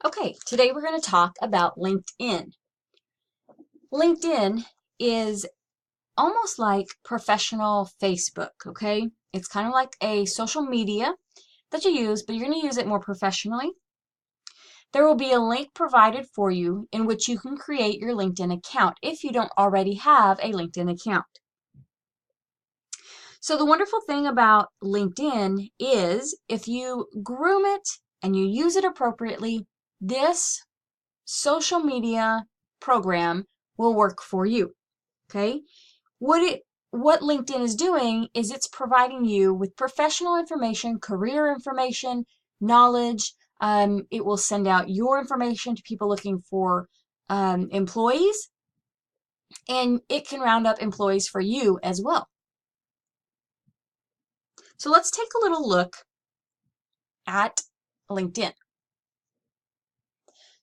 Okay, today we're going to talk about LinkedIn. LinkedIn is almost like professional Facebook, okay? It's kind of like a social media that you use, but you're going to use it more professionally. There will be a link provided for you in which you can create your LinkedIn account if you don't already have a LinkedIn account. So the wonderful thing about LinkedIn is if you groom it and you use it appropriately, this social media program will work for you. Okay? What LinkedIn is doing is it's providing you with professional information, career information, knowledge. It will send out your information to people looking for employees, and it can round up employees for you as well. So let's take a little look at LinkedIn.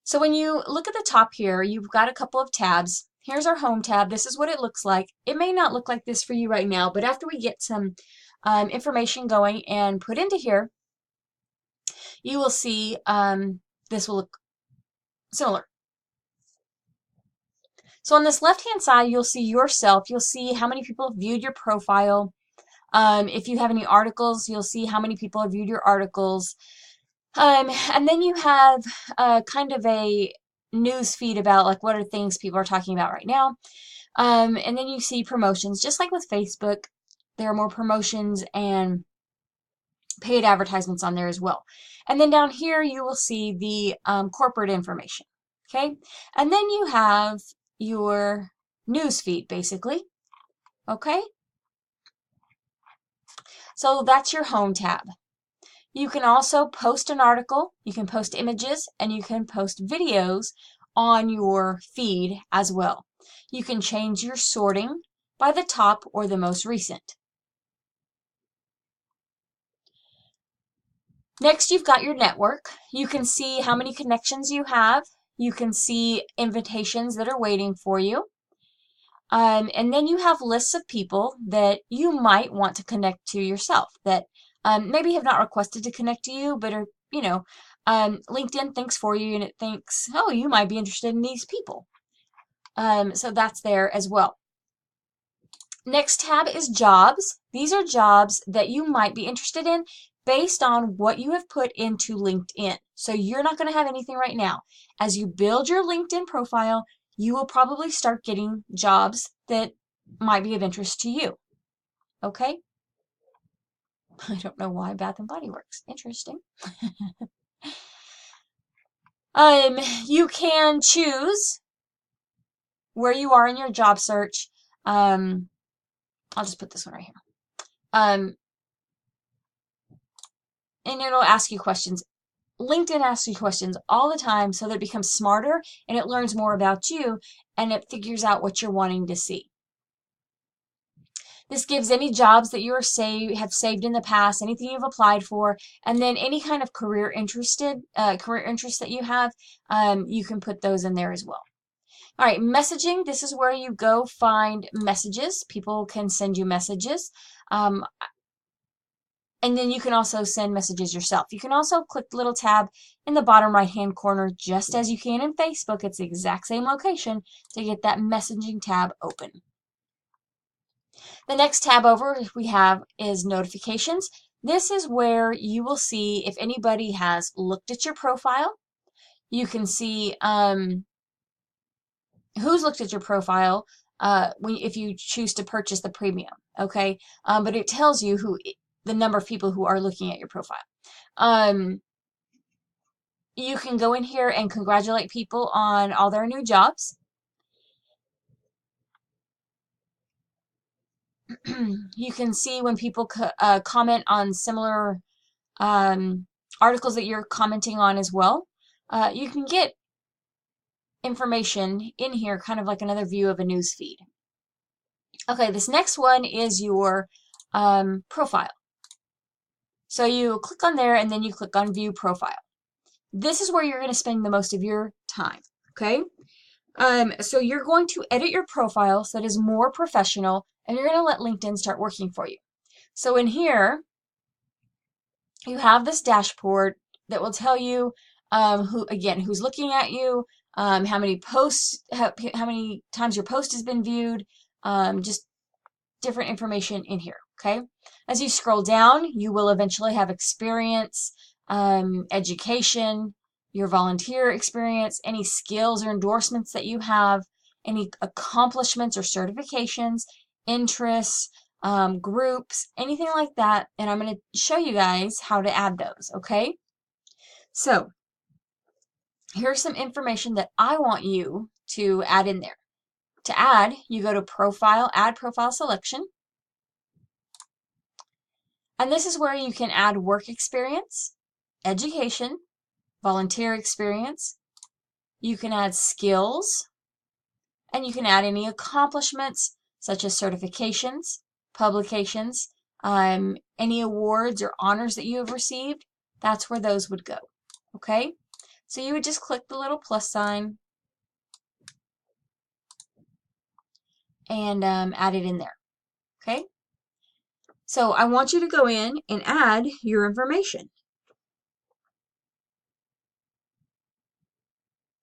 So when you look at the top here, you've got a couple of tabs. Here's our home tab. This is what it looks like. It may not look like this for you right now, but after we get some information going and put into here, you will see this will look similar. So on this left-hand side, you'll see yourself. You'll see how many people have viewed your profile. If you have any articles, you'll see how many people have viewed your articles. And then you have kind of a news feed about like what are things people are talking about right now. And then you see promotions, just like with Facebook, there are more promotions and paid advertisements on there as well. And then down here you will see the corporate information. Okay, and then you have your news feed basically. Okay, so that's your home tab. You can also post an article, you can post images, and you can post videos on your feed as well. You can change your sorting by the top or the most recent. Next, you've got your network. You can see how many connections you have. You can see invitations that are waiting for you. And then you have lists of people that you might want to connect to yourself that maybe have not requested to connect to you, but are, LinkedIn thinks for you and it thinks, oh, you might be interested in these people. So that's there as well. Next tab is jobs. These are jobs that you might be interested in based on what you have put into LinkedIn. So you're not going to have anything right now. As you build your LinkedIn profile, you will probably start getting jobs that might be of interest to you. Okay? I don't know why Bath and Body Works. Interesting. You can choose where you are in your job search. I'll just put this one right here. And it'll ask you questions. LinkedIn asks you questions all the time so that it becomes smarter and it learns more about you and it figures out what you're wanting to see. This gives any jobs that you have saved in the past, anything you've applied for, and then any kind of career interest that you have, you can put those in there as well. All right, messaging. This is where you go find messages. People can send you messages. And then you can also send messages yourself. You can also click the little tab in the bottom right-hand corner, just as you can in Facebook. It's the exact same location to get that messaging tab open. The next tab over we have is notifications. This is where you will see if anybody has looked at your profile. You can see who's looked at your profile if you choose to purchase the premium, okay? But it tells you the number of people who are looking at your profile. You can go in here and congratulate people on all their new jobs. You can see when people comment on similar articles that you're commenting on as well. You can get information in here, kind of like another view of a news feed. Okay, this next one is your profile. So you click on there and then you click on View Profile. This is where you're going to spend the most of your time, okay? So you're going to edit your profile so that it is more professional, and you're going to let LinkedIn start working for you. So in here, you have this dashboard that will tell you who's looking at you, how many posts, how many times your post has been viewed, just different information in here, okay? As you scroll down, you will eventually have experience, education, your volunteer experience, any skills or endorsements that you have, any accomplishments or certifications, interests, groups, anything like that. And I'm going to show you guys how to add those, okay? So here's some information that I want you to add in there. To add, you go to Profile, Add Profile Selection. And this is where you can add work experience, education, volunteer experience. You can add skills, and you can add any accomplishments such as certifications, publications, any awards or honors that you have received. That's where those would go. Okay? So you would just click the little plus sign and add it in there. Okay? So I want you to go in and add your information.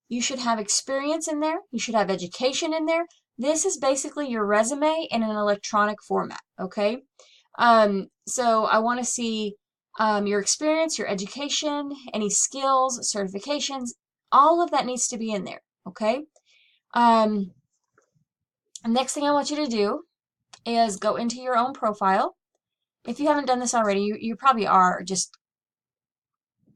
You should have experience in there. You should have education in there. This is basically your resume in an electronic format, okay? So I want to see your experience, your education, any skills, certifications, all of that needs to be in there, okay? Next thing I want you to do is go into your own profile. If you haven't done this already, you probably are just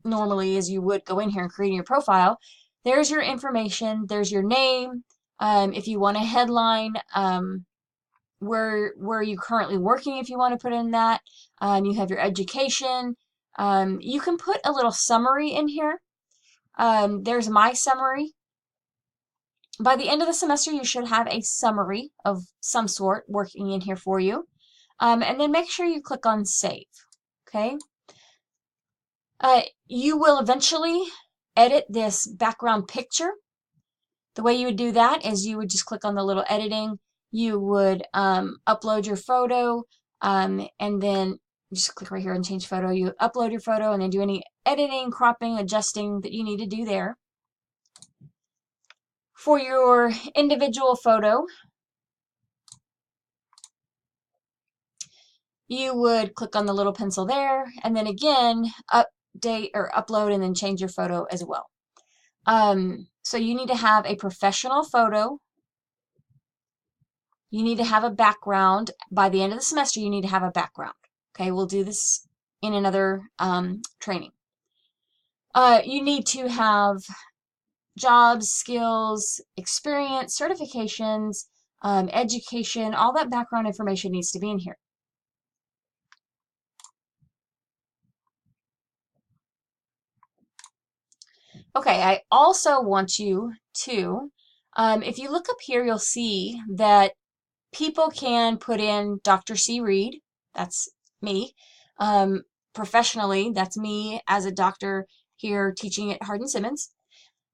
normally as you would go in here and creating your profile. There's your information. There's your name. If you want a headline, where you currently working, if you want to put in that. You have your education. You can put a little summary in here. There's my summary. By the end of the semester, you should have a summary of some sort working in here for you. And then make sure you click on Save. Okay. You will eventually edit this background picture. The way you would do that is you would just click on the little editing. You would upload your photo, and then just click right here and change photo. You upload your photo and then do any editing, cropping, adjusting that you need to do there. For your individual photo, you would click on the little pencil there, and then again, update or upload and then change your photo as well. So you need to have a professional photo. You need to have a background. By the end of the semester, you need to have a background. Okay, we'll do this in another training. You need to have jobs, skills, experience, certifications, education, all that background information needs to be in here. Okay, I also want you to, if you look up here, you'll see that people can put in Dr. C. Reed, that's me. Professionally, that's me as a doctor here teaching at Hardin-Simmons.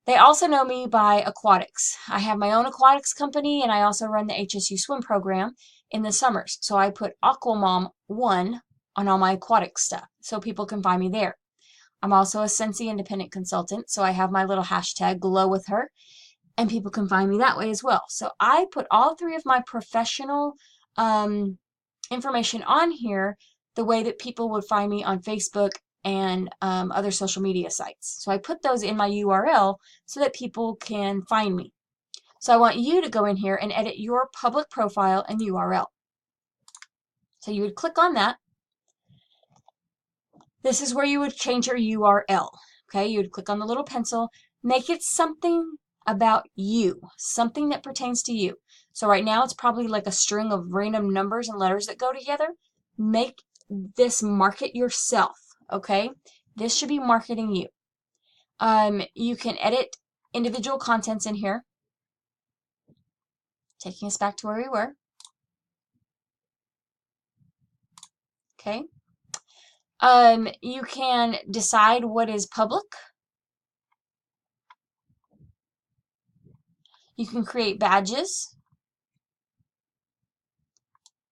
They also know me by aquatics. I have my own aquatics company, and I also run the HSU swim program in the summers. So I put Aquamom1 on all my aquatic stuff so people can find me there. I'm also a Scentsy independent consultant, so I have my little hashtag glow with her, and people can find me that way as well. So I put all three of my professional information on here the way that people would find me on Facebook and other social media sites. So I put those in my URL so that people can find me. So I want you to go in here and edit your public profile and URL. So you would click on that. This is where you would change your URL. Okay, you would click on the little pencil, make it something about you, something that pertains to you. So right now it's probably like a string of random numbers and letters that go together. Make this market yourself, okay? This should be marketing you. You can edit individual contents in here. Taking us back to where we were. Okay. You can decide what is public. You can create badges.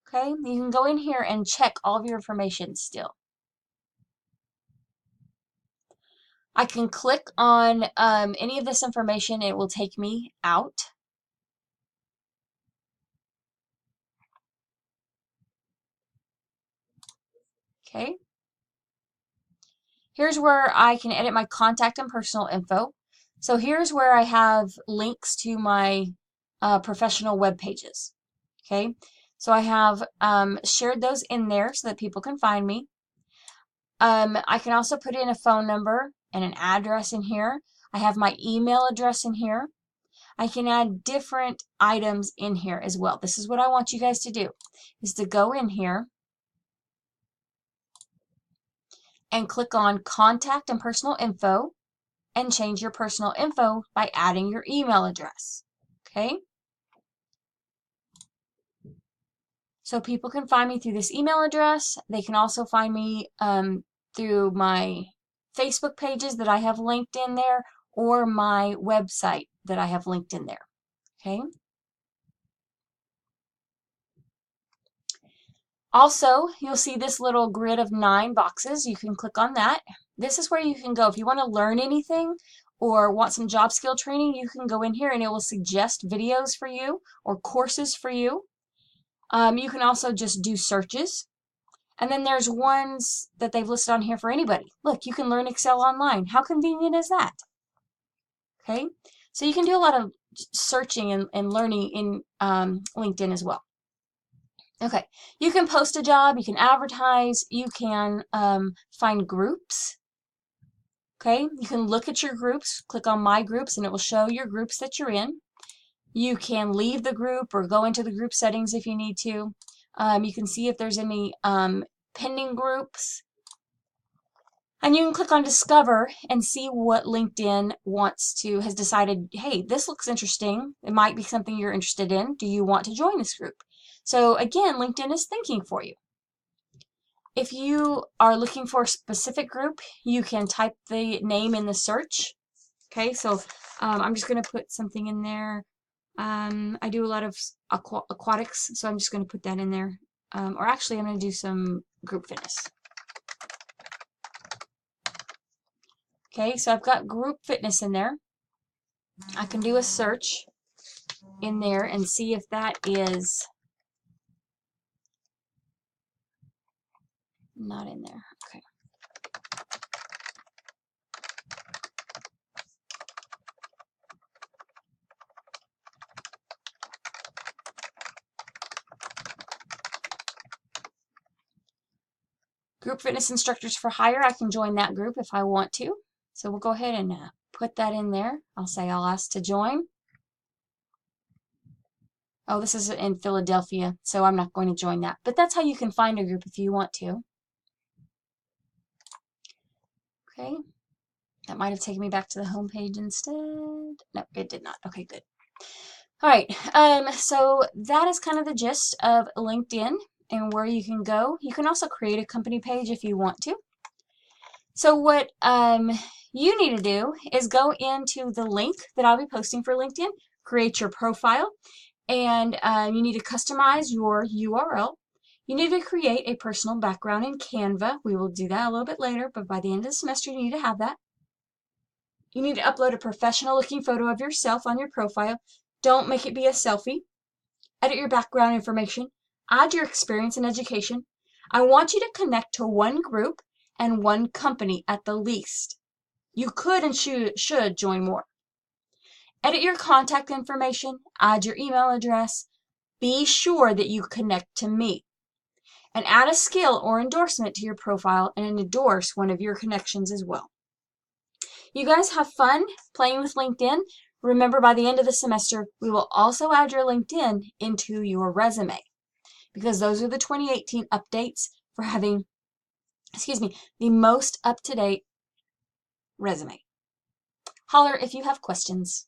Okay, you can go in here and check all of your information still. I can click on any of this information. It will take me out. Okay. Here's where I can edit my contact and personal info. So here's where I have links to my professional web pages. Okay. So I have shared those in there so that people can find me. I can also put in a phone number and an address in here. I have my email address in here. I can add different items in here as well. This is what I want you guys to do, is to go in here and click on Contact and Personal Info and change your personal info by adding your email address. Okay? So people can find me through this email address. They can also find me through my Facebook pages that I have linked in there, or my website that I have linked in there. Okay? Also, you'll see this little grid of 9 boxes. You can click on that. This is where you can go. If you want to learn anything or want some job skill training, you can go in here and it will suggest videos for you or courses for you. You can also just do searches. And then there's ones that they've listed on here for anybody. Look, you can learn Excel online. How convenient is that? Okay, so you can do a lot of searching and learning in LinkedIn as well. Okay, you can post a job, you can advertise, you can find groups. Okay, you can look at your groups, click on My Groups, and it will show your groups that you're in. You can leave the group or go into the group settings if you need to. You can see if there's any pending groups. And you can click on Discover and see what LinkedIn has decided, hey, this looks interesting. It might be something you're interested in. Do you want to join this group? So again, LinkedIn is thinking for you. If you are looking for a specific group, you can type the name in the search. Okay, so I'm just going to put something in there. I do a lot of aquatics, so I'm just going to put that in there. Or actually, I'm going to do some group fitness. Okay, so I've got group fitness in there. I can do a search in there and see if that is not in there. Okay. Group Fitness Instructors for Hire, I can join that group if I want to. So we'll go ahead and put that in there. I'll say I'll ask to join. Oh, this is in Philadelphia, so I'm not going to join that. But that's how you can find a group if you want to. Okay. That might have taken me back to the home page instead. No, it did not. Okay, good. All right. So that is kind of the gist of LinkedIn and where you can go. You can also create a company page if you want to. So what you need to do is go into the link that I'll be posting for LinkedIn, create your profile, and you need to customize your URL. You need to create a personal background in Canva. We will do that a little bit later, but by the end of the semester, you need to have that. You need to upload a professional looking photo of yourself on your profile. Don't make it be a selfie. Edit your background information. Add your experience and education. I want you to connect to one group and one company at the least. You could and should join more. Edit your contact information. Add your email address. Be sure that you connect to me. And add a skill or endorsement to your profile and endorse one of your connections as well. You guys have fun playing with LinkedIn. Remember, by the end of the semester, we will also add your LinkedIn into your resume, because those are the 2018 updates for having, the most up-to-date resume. Holler if you have questions.